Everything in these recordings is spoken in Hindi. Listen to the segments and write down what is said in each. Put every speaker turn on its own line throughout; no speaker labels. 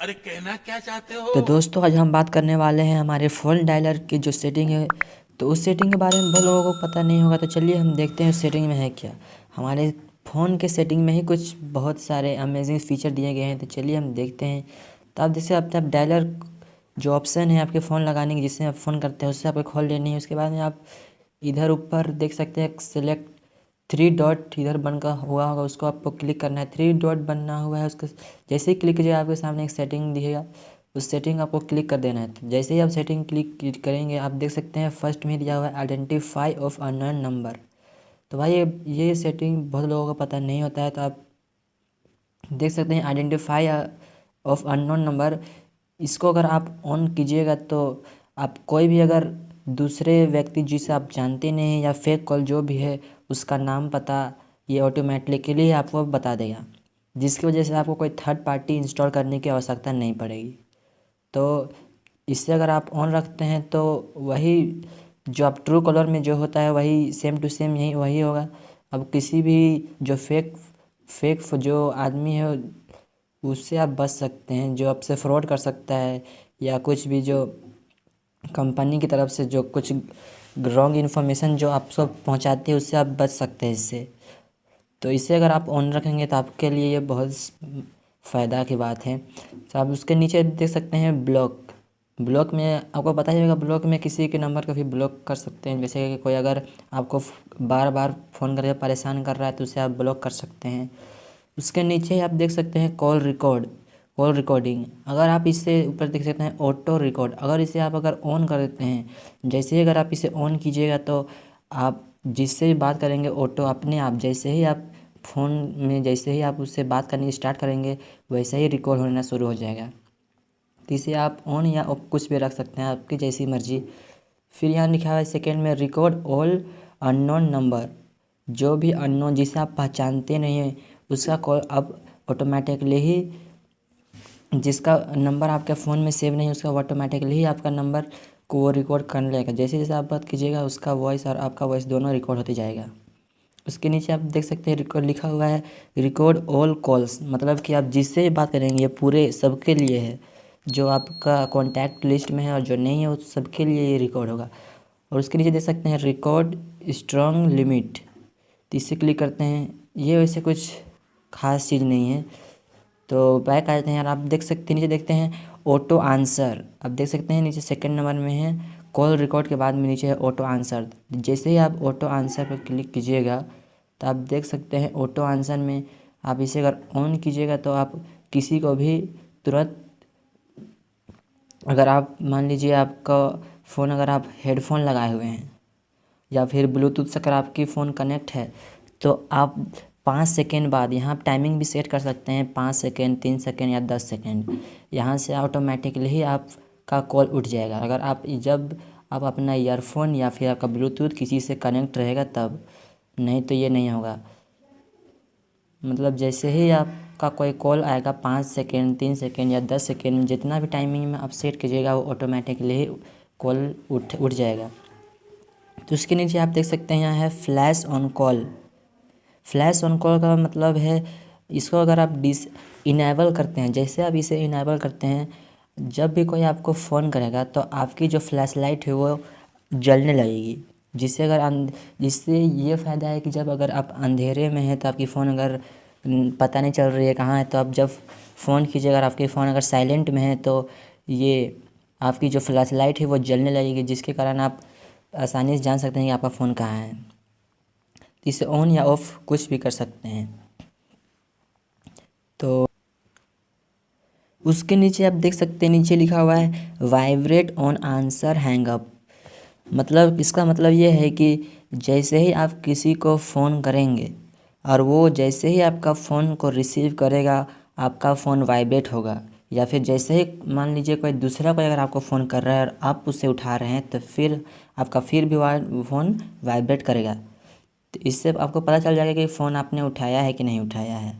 अरे कहना क्या चाहते हो?
तो दोस्तों आज हम बात करने वाले हैं हमारे फ़ोन डायलर की जो सेटिंग है। तो उस सेटिंग के बारे में बहुत लोगों को पता नहीं होगा, तो चलिए हम देखते हैं उस सेटिंग में है क्या। हमारे फ़ोन के सेटिंग में ही कुछ बहुत सारे अमेजिंग फीचर दिए गए हैं, तो चलिए हम देखते हैं। तो आप जैसे आप डायलर जो ऑप्शन है आपके फ़ोन लगाने की, जिससे आप फ़ोन करते हैं, उससे आपको खोल लेनी है। उसके बाद में आप इधर ऊपर देख सकते हैं सेलेक्ट थ्री डॉट इधर बनकर हुआ होगा, उसको आपको क्लिक करना है। थ्री डॉट बनना हुआ है, उसको जैसे ही क्लिक कीजिएगा आपके सामने एक सेटिंग दिखेगा, उस सेटिंग आपको क्लिक कर देना है। तो जैसे ही आप सेटिंग क्लिक करेंगे आप देख सकते हैं फर्स्ट में दिया हुआ है आइडेंटिफाई ऑफ अननोन नंबर। तो भाई ये सेटिंग बहुत लोगों को पता नहीं होता है, तो आप देख सकते हैं आइडेंटिफाई ऑफ अननोन नंबर। इसको अगर आप ऑन कीजिएगा तो आप कोई भी अगर दूसरे व्यक्ति जिसे आप जानते नहीं हैं या फेक कॉल जो भी है उसका नाम पता ये ऑटोमेटिकली आपको बता देगा, जिसकी वजह से आपको कोई थर्ड पार्टी इंस्टॉल करने की आवश्यकता नहीं पड़ेगी। तो इससे अगर आप ऑन रखते हैं तो वही जो आप ट्रू कलर में जो होता है वही सेम टू सेम यही वही होगा। अब किसी भी जो फेक फेक जो आदमी है उससे आप बच सकते हैं, जो आपसे फ्रॉड कर सकता है या कुछ भी जो कंपनी की तरफ से जो कुछ रॉन्ग इन्फॉर्मेशन जो आप सब पहुंचाती है उससे आप बच सकते हैं इससे। तो इसे अगर आप ऑन रखेंगे तो आपके लिए ये बहुत फ़ायदा की बात है। तो आप उसके नीचे देख सकते हैं ब्लॉक। ब्लॉक में आपको पता ही होगा, ब्लॉक में किसी के नंबर को भी ब्लॉक कर सकते हैं। जैसे कि कोई अगर आपको बार बार फ़ोन करके परेशान कर रहा है तो उसे आप ब्लॉक कर सकते हैं। उसके नीचे आप देख सकते हैं कॉल रिकॉर्डिंग। अगर आप इसे ऊपर देख सकते हैं ऑटो रिकॉर्ड, अगर इसे आप अगर ऑन कर देते हैं, जैसे ही अगर आप इसे ऑन कीजिएगा तो आप जिससे भी बात करेंगे ऑटो अपने आप जैसे ही आप फ़ोन में जैसे ही आप उससे बात करनी स्टार्ट करेंगे वैसे ही रिकॉर्ड होना शुरू हो जाएगा। तो इसे आप ऑन या ऑफ कुछ भी रख सकते हैं, आपकी जैसी मर्ज़ी। फिर यहाँ लिखा हुआ है सेकेंड में रिकॉर्ड ऑल अननोन नंबर। जो भी अननोन जिसे आप पहचानते नहीं हैं उसका कॉल अब ऑटोमेटिकली ही, जिसका नंबर आपके फ़ोन में सेव नहीं है उसका ऑटोमेटिकली ही आपका नंबर को वो रिकॉर्ड कर लेगा। जैसे जैसे आप बात कीजिएगा उसका वॉइस और आपका वॉइस दोनों रिकॉर्ड होते जाएगा। उसके नीचे आप देख सकते हैं रिकॉर्ड लिखा हुआ है रिकॉर्ड ऑल कॉल्स, मतलब कि आप जिससे भी बात करेंगे ये पूरे सबके लिए है, जो आपका कॉन्टैक्ट लिस्ट में है और जो नहीं है वो सबके लिए ये रिकॉर्ड होगा। और उसके नीचे देख सकते हैं रिकॉर्ड स्ट्रॉन्ग लिमिट, तो इससे क्लिक करते हैं। ये वैसे कुछ खास चीज़ नहीं है, तो बैक आ जाते हैं यार। आप देख सकते हैं नीचे देखते हैं ऑटो आंसर, आप देख सकते हैं नीचे सेकंड नंबर में है कॉल रिकॉर्ड के बाद में नीचे है ऑटो आंसर। जैसे ही आप ऑटो आंसर पर क्लिक कीजिएगा तो आप देख सकते हैं ऑटो आंसर में आप इसे अगर ऑन कीजिएगा तो आप किसी को भी तुरंत, अगर आप मान लीजिए आपका फ़ोन अगर आप हेडफोन लगाए हुए हैं या फिर ब्लूटूथ से अगर आपकी फ़ोन कनेक्ट है तो आप 5 सेकेंड बाद यहाँ आप टाइमिंग भी सेट कर सकते हैं, 5 सेकेंड, 3 सेकेंड या 10 सेकेंड। यहाँ से ऑटोमेटिकली ही आपका कॉल उठ जाएगा अगर आप जब आप अपना ईयरफोन या फिर आपका ब्लूटूथ किसी से कनेक्ट रहेगा तब, नहीं तो ये नहीं होगा। मतलब जैसे ही आपका कोई कॉल आएगा 5 सेकेंड, 3 सेकेंड या 10 सेकेंड, जितना भी टाइमिंग में आप सेट कीजिएगा वो ऑटोमेटिकली ही कॉल उठ जाएगा। तो उसके नीचे आप देख सकते हैं यहाँ है flash on call. Flash on call का मतलब है इसको अगर आप इनेबल करते हैं, जैसे आप इसे इनेबल करते हैं जब भी कोई आपको फ़ोन करेगा तो आपकी जो फ्लैश लाइट है वो जलने लगेगी। जिससे जिससे ये फ़ायदा है कि जब अगर आप अंधेरे में हैं तो आपकी फ़ोन अगर पता नहीं चल रही है कहाँ है, तो आप जब फ़ोन कीजिए अगर आपकी फ़ोन अगर साइलेंट में है तो ये आपकी जो फ्लैश लाइट है वो जलने लगेगी, जिसके कारण आप आसानी से जान सकते हैं कि आपका फ़ोन कहाँ है। इसे ऑन या ऑफ कुछ भी कर सकते हैं। तो उसके नीचे आप देख सकते हैं नीचे लिखा हुआ है vibrate on answer hang up. मतलब इसका मतलब ये है कि जैसे ही आप किसी को फ़ोन करेंगे और वो जैसे ही आपका फ़ोन को रिसीव करेगा आपका फ़ोन वाइब्रेट होगा, या फिर जैसे ही मान लीजिए कोई दूसरा कोई अगर आपको फ़ोन कर रहा है और आप उससे उठा रहे हैं तो फिर आपका फिर भी फ़ोन वाइब्रेट करेगा। तो इससे आपको पता चल जाएगा कि फ़ोन आपने उठाया है कि नहीं उठाया है।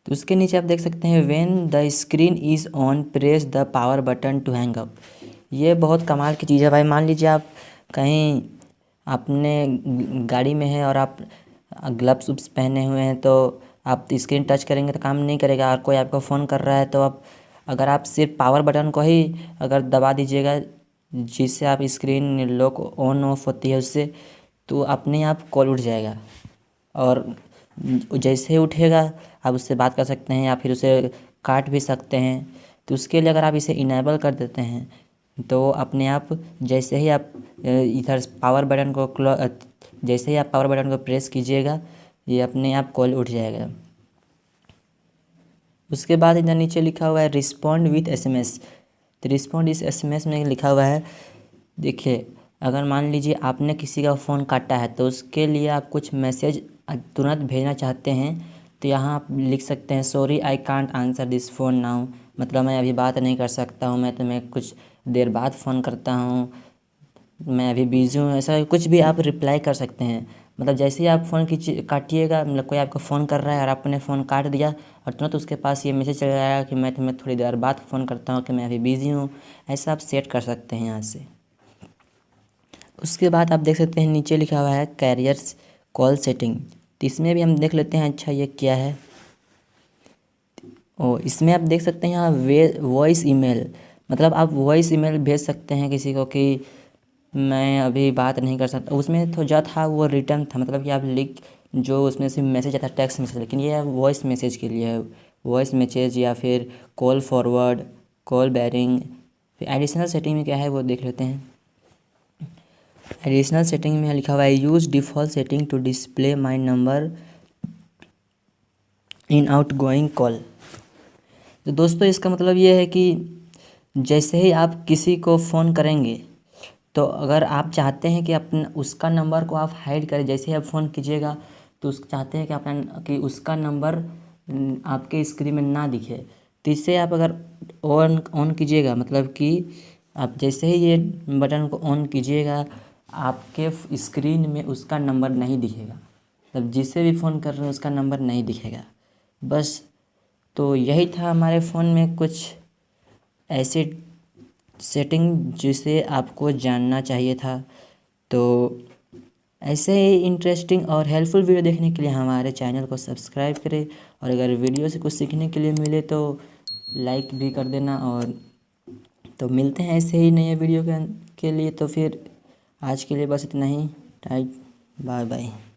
तो उसके नीचे आप देख सकते हैं when the screen is on press the power button to hang up. ये बहुत कमाल की चीज़ है भाई। मान लीजिए आप कहीं अपने गाड़ी में हैं और आप ग्लव्स उप्स पहने हुए हैं तो आप स्क्रीन टच करेंगे तो काम नहीं करेगा। और कोई आपको फ़ोन कर रहा है तो आप अगर आप सिर्फ पावर बटन को ही अगर दबा दीजिएगा, जिससे आप स्क्रीन लॉक ऑन ऑफ होती है उससे, तो अपने आप कॉल उठ जाएगा। और जैसे ही उठेगा आप उससे बात कर सकते हैं या फिर उसे काट भी सकते हैं। तो उसके लिए अगर आप इसे इनेबल कर देते हैं तो अपने आप जैसे ही आप इधर पावर बटन को जैसे ही आप पावर बटन को प्रेस कीजिएगा, ये अपने आप कॉल उठ जाएगा। उसके बाद इधर नीचे लिखा हुआ है रिस्पॉन्ड विथ SMS। तो रिस्पॉन्ड इस SMS में लिखा हुआ है, देखिए अगर मान लीजिए आपने किसी का फ़ोन काटा है तो उसके लिए आप कुछ मैसेज तुरंत भेजना चाहते हैं, तो यहाँ आप लिख सकते हैं sorry I can't answer this phone now, मतलब मैं अभी बात नहीं कर सकता हूँ, मैं तुम्हें कुछ देर बाद फ़ोन करता हूँ, मैं अभी बिज़ी हूँ, ऐसा कुछ भी आप रिप्लाई कर सकते हैं। मतलब जैसे ही आप फ़ोन काटिएगा, मतलब कोई आपको फ़ोन कर रहा है और आपने फ़ोन काट दिया और तुरंत उसके पास ये मैसेज चला जाएगा कि मैं तुम्हें थोड़ी देर बाद फ़ोन करता हूँ कि मैं अभी बिज़ी हूँ। ऐसा आप सेट कर सकते हैं यहाँ से। उसके बाद आप देख सकते हैं नीचे लिखा हुआ है कैरियर्स कॉल सेटिंग। तो इसमें भी हम देख लेते हैं, अच्छा ये क्या है। इसमें आप देख सकते हैं यहाँ वॉइस ईमेल, मतलब आप वॉइस ईमेल भेज सकते हैं किसी को कि मैं अभी बात नहीं कर सकता। उसमें तो जो था वो रिटर्न था, मतलब कि आप लिख जो उसमें से मैसेज आता है टेक्स्ट मैसेज, लेकिन ये वॉइस मैसेज के लिए है। वॉइस मैसेज या फिर कॉल फॉरवर्ड, कॉल बैरिंग। फिर एडिशनल सेटिंग में क्या है वो देख लेते हैं। एडिशनल सेटिंग में लिखा हुआ है use default setting to display my number in outgoing call. तो दोस्तों इसका मतलब ये है कि जैसे ही आप किसी को फ़ोन करेंगे तो अगर आप चाहते हैं कि अपना उसका नंबर को आप हाइड करें, जैसे ही आप फ़ोन कीजिएगा तो उस चाहते हैं कि अपना कि उसका नंबर आपके स्क्रीन में ना दिखे, तो इससे आप अगर ऑन कीजिएगा, मतलब कि आप जैसे ही ये बटन को ऑन कीजिएगा आपके स्क्रीन में उसका नंबर नहीं दिखेगा, मतलब जिससे भी फ़ोन कर रहे हैं उसका नंबर नहीं दिखेगा। बस तो यही था हमारे फ़ोन में कुछ ऐसे सेटिंग जिसे आपको जानना चाहिए था। तो ऐसे ही इंटरेस्टिंग और हेल्पफुल वीडियो देखने के लिए हमारे चैनल को सब्सक्राइब करें, और अगर वीडियो से कुछ सीखने के लिए मिले तो लाइक भी कर देना। और तो मिलते हैं ऐसे ही नए वीडियो के लिए। तो फिर आज के लिए बस इतना ही। Tight, bye bye.